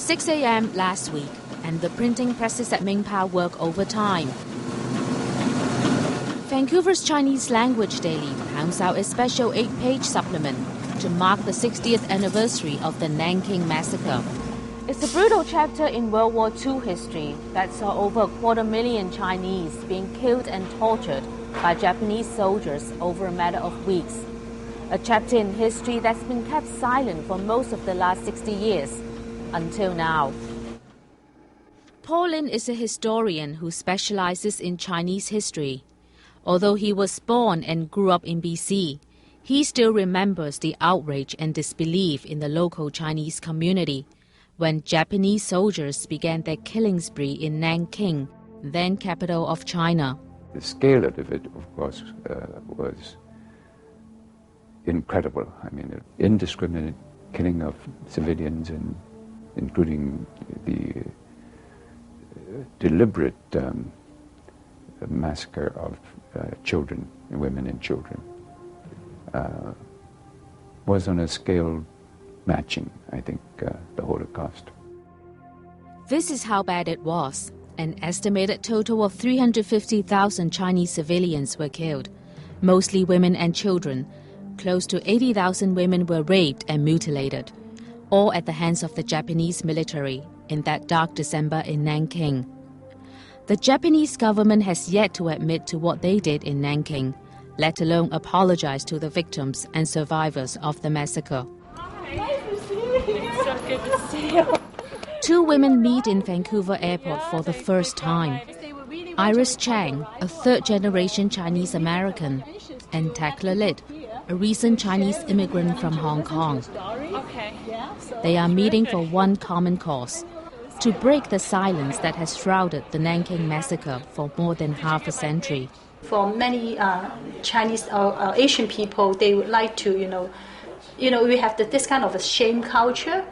6 a.m. last week, and the printing presses at Mingpao work overtime. Vancouver's Chinese language daily pounds out a special 8-page supplement to mark the 60th anniversary of the Nanking massacre. It's a brutal chapter in World War II history that saw over 250,000 Chinese being killed and tortured by Japanese soldiers over a matter of weeks. A chapter in history that's been kept silent for most of the last 60 years, until now. Paul Lin is a historian who specializes in Chinese history. Although he was born and grew up in BC, he still remembers the outrage and disbelief in the local Chinese community when Japanese soldiers began their killing spree in Nanking, then capital of China. The scale of it, of course, was incredible. I mean, indiscriminate killing of civilians, and including the deliberate massacre of children, women and children, was on a scale matching, I think, the Holocaust. This is how bad it was. An estimated total of 350,000 Chinese civilians were killed, mostly women and children. Close to 80,000 women were raped and mutilated, all at the hands of the Japanese military in that dark December in Nanking. The Japanese government has yet to admit to what they did in Nanking, let alone apologize to the victims and survivors of the massacre. Nice to see you. It's so good to see you. Two women meet in Vancouver airport for the first time. Iris Chang, a third-generation Chinese American, and Tekla Lit, a recent Chinese immigrant from Hong Kong. They are meeting for one common cause: to break the silence that has shrouded the Nanking massacre for more than half a century. For many Chinese or Asian people, they would like to, we have this kind of a shame culture.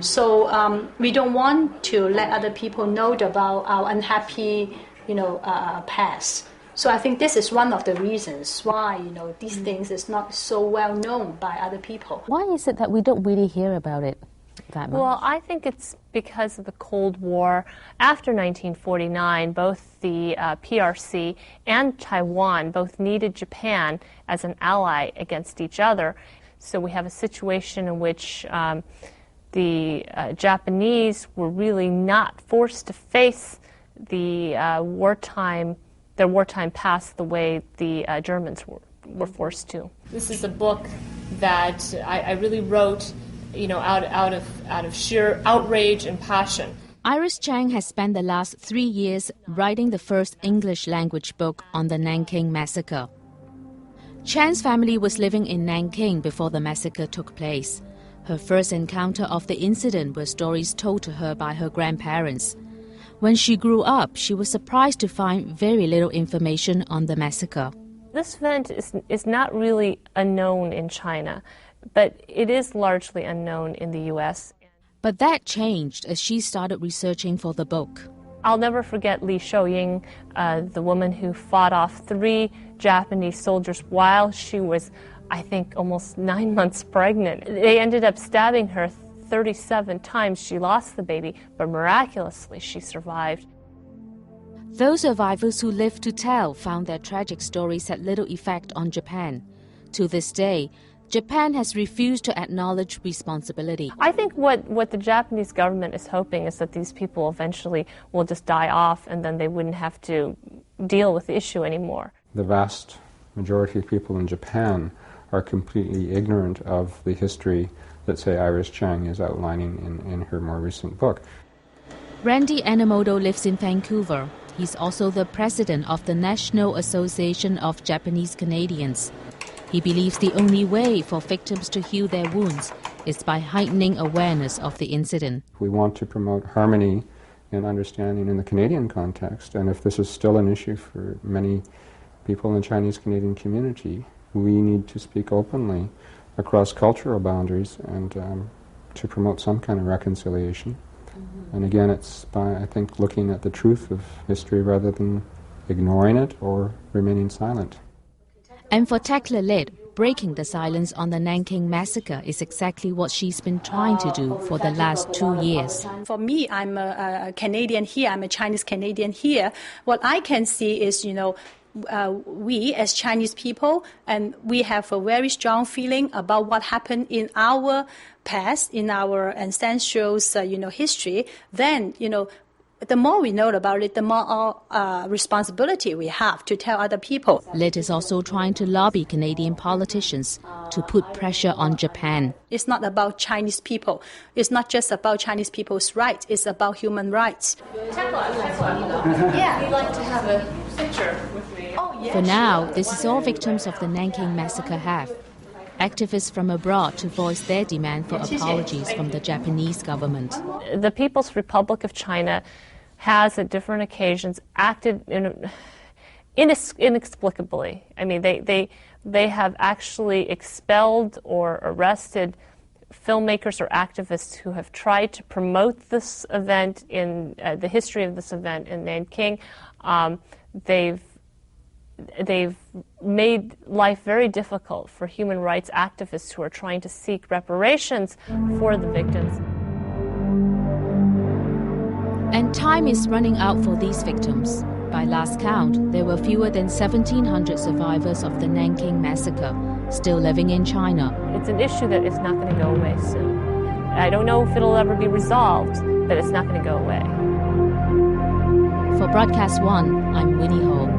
So we don't want to let other people know about our unhappy, past. So I think this is one of the reasons why, these things is not so well known by other people. Why is it that we don't really hear about it that much? Well, I think it's because of the Cold War. After 1949, both the PRC and Taiwan both needed Japan as an ally against each other. So we have a situation in which the Japanese were really not forced to face their wartime past the way the Germans were forced to. This is a book that I really wrote, out of sheer outrage and passion. Iris Chang has spent the last 3 years writing the first English-language book on the Nanking massacre. Chang's family was living in Nanking before the massacre took place. Her first encounter of the incident were stories told to her by her grandparents. When she grew up, she was surprised to find very little information on the massacre. This event is not really unknown in China, but it is largely unknown in the U.S. But that changed as she started researching for the book. I'll never forget Li Shouying, the woman who fought off 3 Japanese soldiers while she was, I think, almost 9 months pregnant. They ended up stabbing her 37 times. She lost the baby, but miraculously she survived. Those survivors who lived to tell found their tragic stories had little effect on Japan. To this day, Japan has refused to acknowledge responsibility. I think what the Japanese government is hoping is that these people eventually will just die off and then they wouldn't have to deal with the issue anymore. The vast majority of people in Japan are completely ignorant of the history that, say, Iris Chang is outlining in her more recent book. Randy Enomoto lives in Vancouver. He's also the president of the National Association of Japanese Canadians. He believes the only way for victims to heal their wounds is by heightening awareness of the incident. We want to promote harmony and understanding in the Canadian context, and if this is still an issue for many people in the Chinese Canadian community, we need to speak openly across cultural boundaries and to promote some kind of reconciliation. And again, it's by, I think, looking at the truth of history rather than ignoring it or remaining silent. And for Tekla Lit, breaking the silence on the Nanking massacre is exactly what she's been trying to do for the last 2 years. For me, I'm a Canadian here, I'm a Chinese Canadian here. What I can see is, we as Chinese people, and we have a very strong feeling about what happened in our past, in our ancestrals, history. Then, the more we know about it, the more responsibility we have to tell other people. Lit is also trying to lobby Canadian politicians to put pressure on Japan. It's not about Chinese people. It's not just about Chinese people's rights. It's about human rights. Yeah, we'd like to have a picture with me. For now, this is all victims of the Nanking massacre have. Activists from abroad to voice their demand for apologies from the Japanese government. The People's Republic of China has at different occasions acted inexplicably. I mean, they have actually expelled or arrested filmmakers or activists who have tried to promote this event in the history of this event in Nanking. They've made life very difficult for human rights activists who are trying to seek reparations for the victims. And time is running out for these victims. By last count, there were fewer than 1,700 survivors of the Nanking massacre still living in China. It's an issue that is not going to go away soon. I don't know if it'll ever be resolved, but it's not going to go away. For Broadcast One, I'm Winnie Ho.